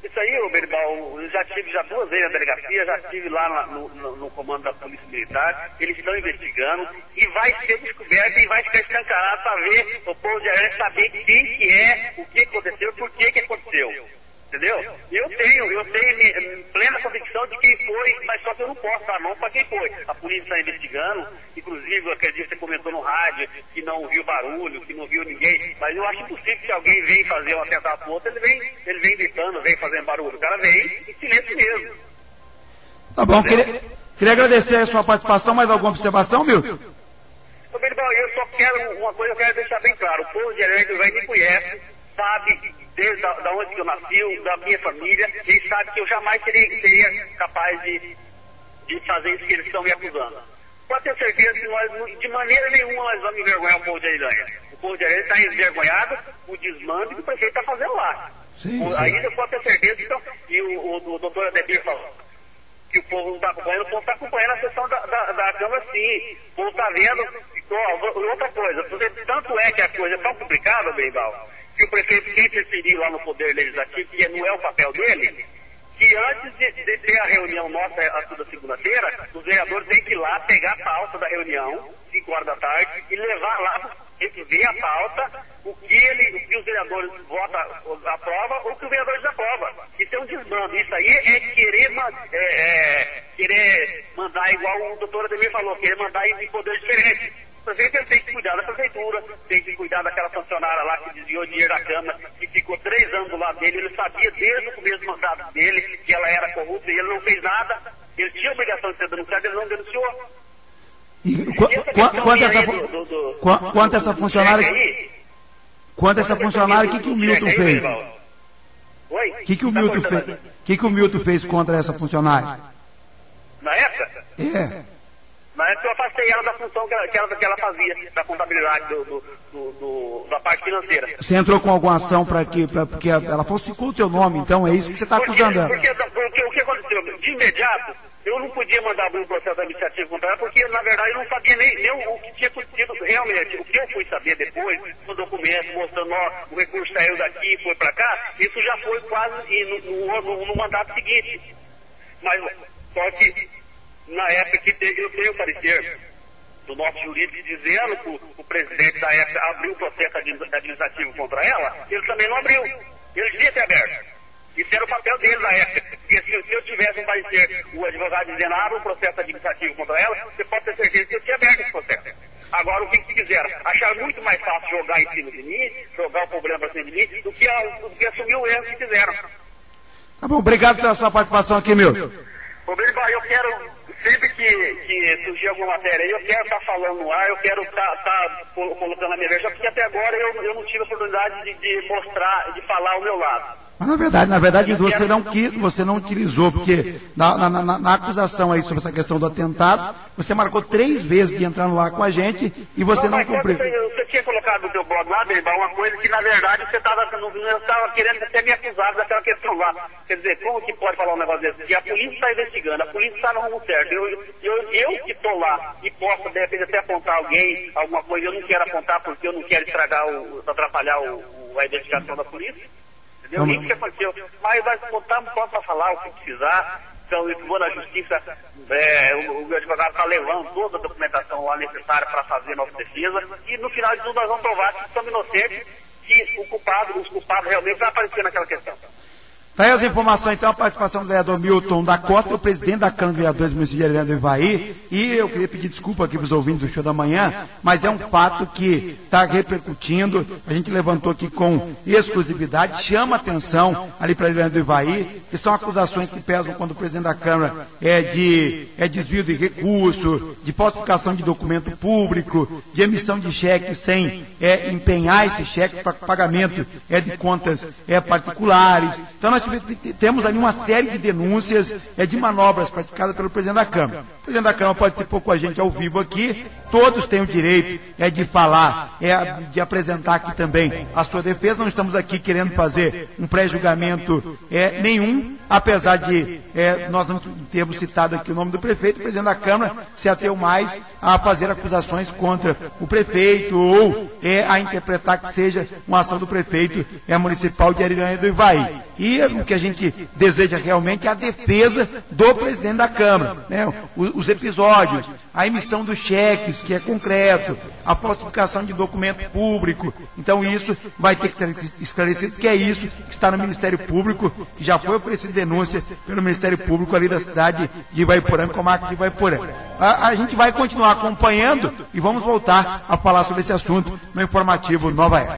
Isso aí, Beribal, eu já tive 2 vezes na delegacia, já estive lá no comando da Polícia Militar, eles estão investigando e vai ser descoberto e vai ficar escancarado para ver, o povo de Aranha saber quem que é, o que aconteceu, por que aconteceu. Entendeu? Eu tenho plena convicção de quem foi, mas só que eu não posso dar mão para quem foi. A polícia está investigando, inclusive, eu acredito que você comentou no rádio que não viu barulho, que não viu ninguém, mas eu acho impossível que alguém vem fazer um atentado pro outro, ele vem gritando, vem fazendo barulho. O cara vem em silêncio mesmo. Tá bom, queria agradecer a sua participação, mais alguma observação, Milton? Eu só quero uma coisa, eu quero deixar bem claro, o povo de Aranha do Ivaí me conhece, sabe desde onde que eu nasci, da minha família, e sabe que eu jamais seria capaz de fazer isso que eles estão me acusando. Pode ter certeza que nós, de maneira nenhuma, nós vamos envergonhar o povo de Aranha. O povo de Aranha está envergonhado com o desmando que o prefeito está fazendo lá. Sim. Aí eu posso ter certeza que e o doutor Ademir falou que o povo não está acompanhando, o povo está acompanhando a sessão da Câmara sim. O povo está vendo. Outra coisa, tanto é que a coisa é tão complicada, Beibal, que o prefeito quer interferir lá no Poder Legislativo, que não é o papel dele, que antes de ter a reunião nossa toda segunda-feira, os vereadores têm que ir lá pegar a pauta da reunião, 5 horas da tarde, e levar lá, ver a pauta, o que os vereadores votam, aprova ou o que os vereadores aprovam. Isso é um desmando. Isso aí é querer mandar igual o doutor Ademir falou, querer mandar em poder diferente. O prefeito tem que cuidar da prefeitura, tem que cuidar daquela funcionária lá que desviou dinheiro da Câmara, que ficou 3 anos do lado dele, ele sabia desde o começo do mandato dele que ela era corrupta e ele não fez nada, ele tinha a obrigação de ser denunciado, ele não denunciou. E quanto essa funcionária, o que o Milton fez? Oi? O que o Milton fez contra essa funcionária? Na época? Na época eu afastei ela da função que ela fazia, da contabilidade da parte financeira. Você entrou com alguma ação porque ela falsificou o teu nome, então é isso que você está acusando ela? Porque o que aconteceu? De imediato, eu não podia mandar abrir um processo administrativo contra ela, porque na verdade eu não sabia nem o que tinha acontecido realmente. O que eu fui saber depois, no documento, mostrando, o recurso saiu daqui, foi para cá, isso já foi quase no mandato seguinte. Mas só que na época que eu tenho o parecer do nosso jurídico dizendo que o presidente da época abriu o processo administrativo contra ela, ele também não abriu. Ele devia ter aberto. Isso era o papel dele na época. Porque se eu tivesse um parecer, o advogado dizendo abre um processo administrativo contra ela, você pode ter certeza que eu tinha aberto esse processo. Agora, o que fizeram? Acharam muito mais fácil jogar em cima de mim, jogar o problema para cima de mim, do que assumir o erro que fizeram. Tá bom, obrigado pela sua participação aqui, Milton. Obrigado, eu quero... Sempre que surgir alguma matéria aí, eu quero estar falando no ar, eu quero estar colocando a minha versão, porque até agora eu não tive a oportunidade de mostrar, de falar o meu lado. Mas na verdade, você não utilizou, porque na acusação aí sobre essa questão do atentado, você marcou 3 vezes de entrar no ar com a gente e você não cumpriu. Você tinha colocado no seu blog lá, Berimbau, uma coisa que na verdade você estava querendo até me acusar daquela questão lá. Quer dizer, como que pode falar um negócio desse? Porque a polícia está investigando, a polícia está no rumo certo. Eu que estou lá e posso de repente até apontar alguém, alguma coisa, eu não quero apontar porque eu não quero atrapalhar a identificação da polícia. Entendeu? O que aconteceu? Mas nós contamos só para falar o que precisar. Então, eu vou na justiça, o advogado está levando toda a documentação lá necessária para fazer a nossa defesa. E no final de tudo, nós vamos provar que somos inocentes, que os culpados realmente vão aparecer naquela questão. Tá aí as informações, então, a participação do vereador Milton da Costa, o presidente da Câmara de Vereadores do município de Arilândia do Ivaí, e eu queria pedir desculpa aqui para os ouvintes do Show da Manhã, mas é um fato que está repercutindo, a gente levantou aqui com exclusividade, chama atenção ali para Arilândia do Ivaí, que são acusações que pesam quando o presidente da Câmara é desvio de recurso, de falsificação de documento público, de emissão de cheques sem empenhar esses cheques para pagamento de contas particulares. Então nós temos ali uma série de denúncias de manobras praticadas pelo presidente da Câmara. O presidente da Câmara participou com a gente ao vivo aqui, todos têm o direito de falar, de apresentar aqui também a sua defesa. Não estamos aqui querendo fazer um pré-julgamento nenhum, apesar de nós não termos citado aqui o nome do prefeito. O presidente da Câmara se ateu mais a fazer acusações contra o prefeito ou a interpretar que seja uma ação do prefeito municipal de Arilândia do Ivaí. E o que a gente deseja realmente é a defesa do presidente da Câmara, né? Os episódios, a emissão dos cheques, que é concreto, a falsificação de documento público. Então isso vai ter que ser esclarecido, que é isso que está no Ministério Público, que já foi oferecida denúncia pelo Ministério Público ali da cidade de Ivaiporã, comarca de Ivaiporã. A gente vai continuar acompanhando e vamos voltar a falar sobre esse assunto no informativo Nova Era.